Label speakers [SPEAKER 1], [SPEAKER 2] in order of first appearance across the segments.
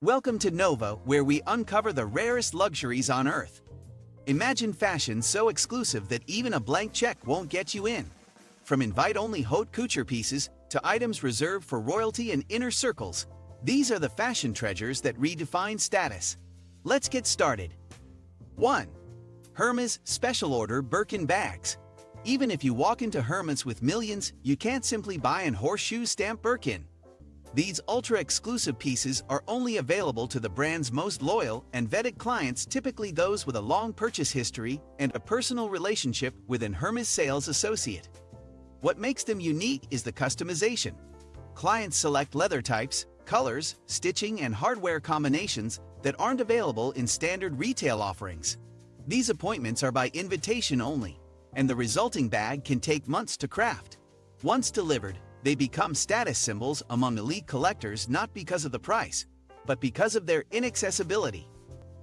[SPEAKER 1] Welcome to Nova, where we uncover the rarest luxuries on Earth. Imagine fashion so exclusive that even a blank check won't get you in. From invite-only haute couture pieces to items reserved for royalty and inner circles, these are the fashion treasures that redefine status. Let's get started. 1. Hermes Special Order Birkin Bags. Even if you walk into Hermes with millions, you can't simply buy an horseshoe stamp Birkin. These ultra-exclusive pieces are only available to the brand's most loyal and vetted clients, typically those with a long purchase history and a personal relationship with an Hermes sales associate. What makes them unique is the customization. Clients select leather types, colors, stitching, and hardware combinations that aren't available in standard retail offerings. These appointments are by invitation only, and the resulting bag can take months to craft. Once delivered, they become status symbols among elite collectors, not because of the price, but because of their inaccessibility.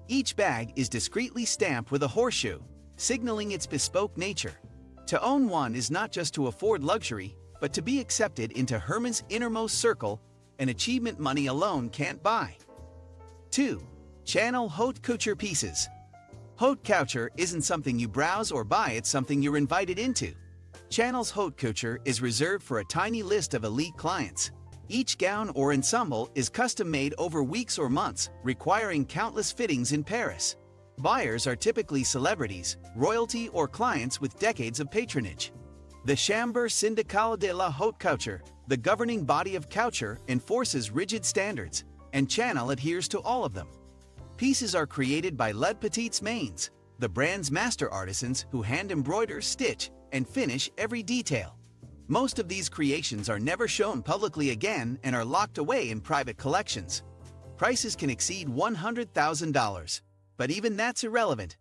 [SPEAKER 1] Each bag is discreetly stamped with a horseshoe, signaling its bespoke nature. To own one is not just to afford luxury, but to be accepted into Hermes' innermost circle, an achievement money alone can't buy. 2. Channel Haute Couture Pieces. Haute couture isn't something you browse or buy, it's something you're invited into. Channel's haute couture is reserved for a tiny list of elite clients. Each gown or ensemble is custom-made over weeks or months, requiring countless fittings in Paris. Buyers are typically celebrities, royalty, or clients with decades of patronage. The Chambre syndicale de la haute couture, the governing body of couture, enforces rigid standards, and Channel adheres to all of them. Pieces are created by Les Petites Mains, the brand's master artisans who hand-embroider, stitch, and finish every detail. Most of these creations are never shown publicly again and are locked away in private collections. Prices can exceed $100,000, but even that's irrelevant.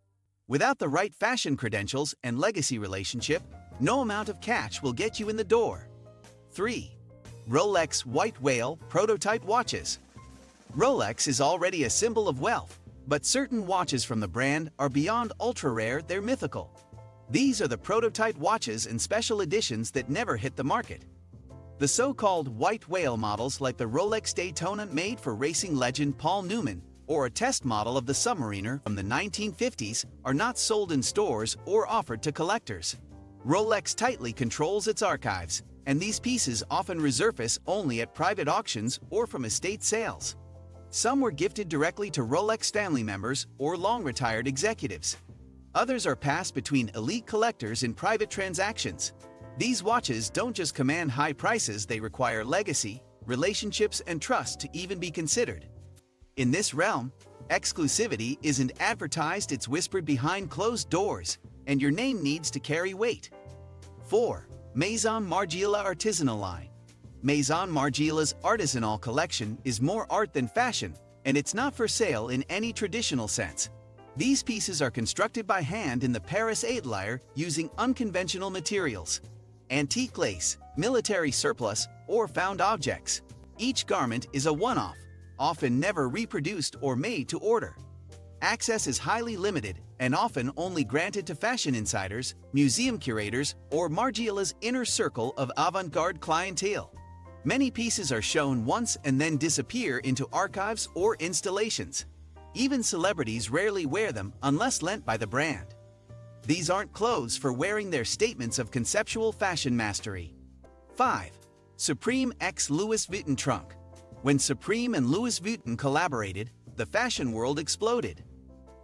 [SPEAKER 1] Without the right fashion credentials and legacy relationship, no amount of cash will get you in the door. 3. Rolex White Whale Prototype Watches. Rolex is already a symbol of wealth, but certain watches from the brand are beyond ultra-rare, they're mythical. These are the prototype watches and special editions that never hit the market. The so-called white whale models, like the Rolex Daytona made for racing legend Paul Newman, or a test model of the Submariner from the 1950s, are not sold in stores or offered to collectors. Rolex tightly controls its archives, and these pieces often resurface only at private auctions or from estate sales. Some were gifted directly to Rolex family members or long-retired executives. Others are passed between elite collectors in private transactions. These watches don't just command high prices, they require legacy, relationships, and trust to even be considered. In this realm, exclusivity isn't advertised, it's whispered behind closed doors, and your name needs to carry weight. 4. Maison Margiela Artisanal Line. Maison Margiela's artisanal collection is more art than fashion, and it's not for sale in any traditional sense. These pieces are constructed by hand in the Paris atelier using unconventional materials. Antique lace, military surplus, or found objects. Each garment is a one-off, often never reproduced or made to order. Access is highly limited and often only granted to fashion insiders, museum curators, or Margiela's inner circle of avant-garde clientele. Many pieces are shown once and then disappear into archives or installations. Even celebrities rarely wear them unless lent by the brand. These aren't clothes for wearing, they're statements of conceptual fashion mastery. 5. Supreme x Louis Vuitton Trunk. When Supreme and Louis Vuitton collaborated, the fashion world exploded.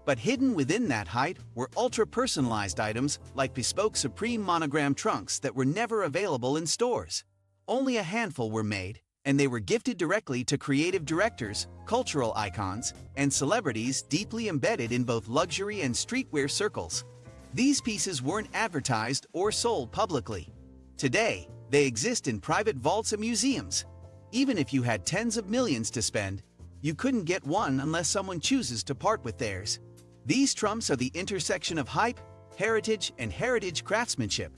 [SPEAKER 1] But hidden within that hype were ultra-personalized items like bespoke Supreme monogram trunks that were never available in stores. Only a handful were made, and they were gifted directly to creative directors, cultural icons, and celebrities deeply embedded in both luxury and streetwear circles. These pieces weren't advertised or sold publicly. Today, they exist in private vaults and museums. Even if you had tens of millions to spend, you couldn't get one unless someone chooses to part with theirs. These trumps are the intersection of hype, heritage, and heritage craftsmanship.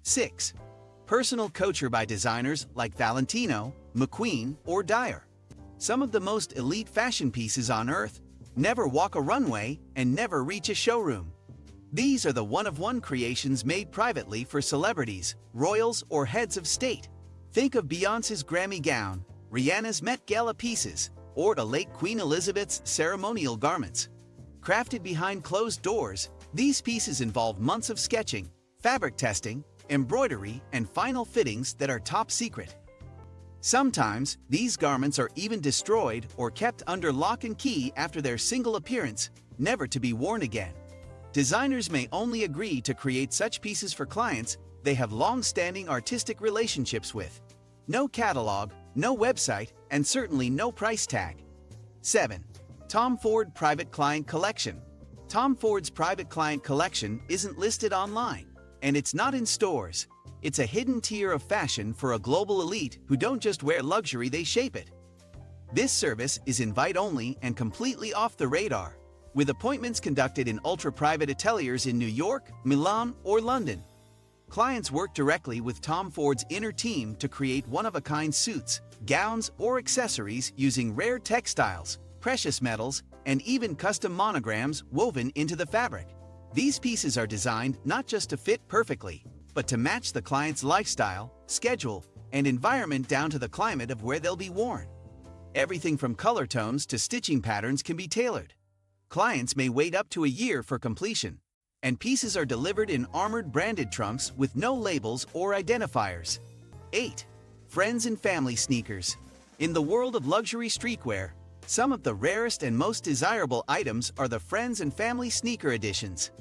[SPEAKER 1] 6. Personal couture by designers like Valentino, McQueen, or Dyer. Some of the most elite fashion pieces on Earth never walk a runway and never reach a showroom. These are the one-of-one creations made privately for celebrities, royals, or heads of state. Think of Beyoncé's Grammy gown, Rihanna's Met Gala pieces, or to late Queen Elizabeth's ceremonial garments. Crafted behind closed doors, these pieces involve months of sketching, fabric testing, embroidery, and final fittings that are top secret. Sometimes, these garments are even destroyed or kept under lock and key after their single appearance, never to be worn again. Designers may only agree to create such pieces for clients they have long-standing artistic relationships with. No catalog, no website, and certainly no price tag. 7. Tom Ford Private Client Collection. Tom Ford's Private Client Collection isn't listed online, and it's not in stores. It's a hidden tier of fashion for a global elite who don't just wear luxury, they shape it. This service is invite-only and completely off the radar, with appointments conducted in ultra-private ateliers in New York, Milan, or London. Clients work directly with Tom Ford's inner team to create one-of-a-kind suits, gowns, or accessories using rare textiles, precious metals, and even custom monograms woven into the fabric. These pieces are designed not just to fit perfectly, but to match the client's lifestyle, schedule, and environment down to the climate of where they'll be worn. Everything from color tones to stitching patterns can be tailored. Clients may wait up to a year for completion, and pieces are delivered in armored branded trunks with no labels or identifiers. 8. Friends and family sneakers. In the world of luxury streetwear, some of the rarest and most desirable items are the friends and family sneaker editions.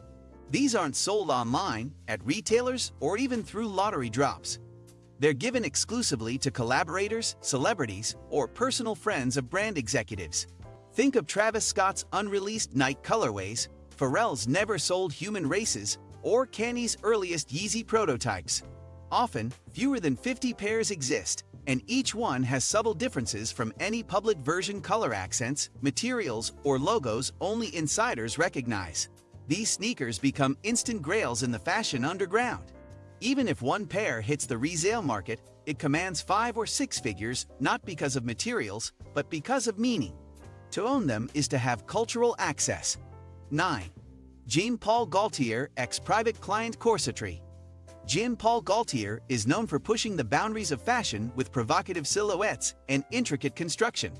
[SPEAKER 1] These aren't sold online, at retailers, or even through lottery drops. They're given exclusively to collaborators, celebrities, or personal friends of brand executives. Think of Travis Scott's unreleased Nike colorways, Pharrell's never-sold Human Races, or Kanye's earliest Yeezy prototypes. Often, fewer than 50 pairs exist, and each one has subtle differences from any public version color accents, materials, or logos only insiders recognize. These sneakers become instant grails in the fashion underground. Even if one pair hits the resale market, it commands 5 or 6 figures not because of materials, but because of meaning. To own them is to have cultural access. 9. Jean-Paul Gaultier ExPrivate Client Corsetry. Jean-Paul Gaultier is known for pushing the boundaries of fashion with provocative silhouettes and intricate construction.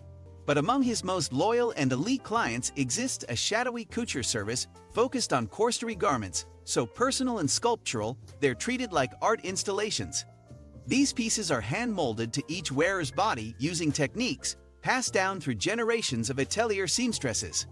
[SPEAKER 1] But among his most loyal and elite clients exists a shadowy couture service focused on corsetry garments, so personal and sculptural, they're treated like art installations. These pieces are hand-molded to each wearer's body using techniques passed down through generations of atelier seamstresses.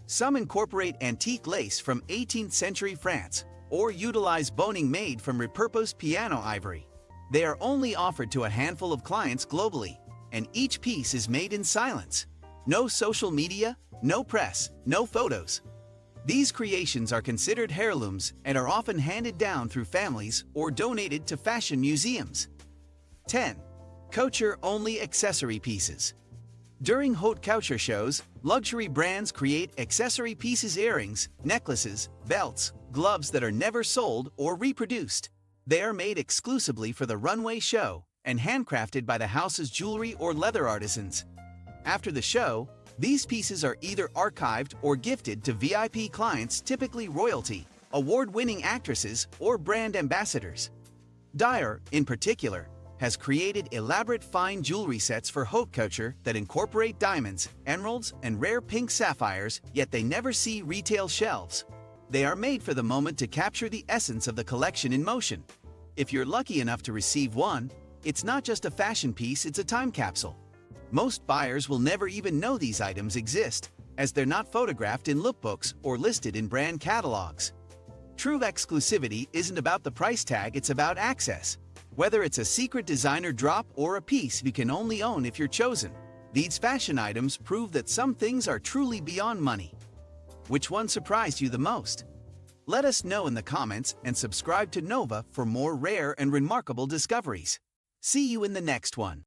[SPEAKER 1] Some incorporate antique lace from 18th century France, or utilize boning made from repurposed piano ivory. They are only offered to a handful of clients globally, and each piece is made in silence. No social media, no press, no photos. These creations are considered heirlooms and are often handed down through families or donated to fashion museums. 10. Couture-only accessory pieces. During haute couture shows, luxury brands create accessory pieces, earrings, necklaces, belts, gloves that are never sold or reproduced. They are made exclusively for the runway show and handcrafted by the house's jewelry or leather artisans. After the show, these pieces are either archived or gifted to VIP clients, typically royalty, award-winning actresses, or brand ambassadors. Dyer, in particular, has created elaborate fine jewelry sets for haute couture that incorporate diamonds, emeralds, and rare pink sapphires, yet they never see retail shelves. They are made for the moment to capture the essence of the collection in motion. If you're lucky enough to receive one, it's not just a fashion piece, it's a time capsule. Most buyers will never even know these items exist, as they're not photographed in lookbooks or listed in brand catalogs. True exclusivity isn't about the price tag, it's about access. Whether it's a secret designer drop or a piece you can only own if you're chosen, these fashion items prove that some things are truly beyond money. Which one surprised you the most? Let us know in the comments and subscribe to Nova for more rare and remarkable discoveries. See you in the next one.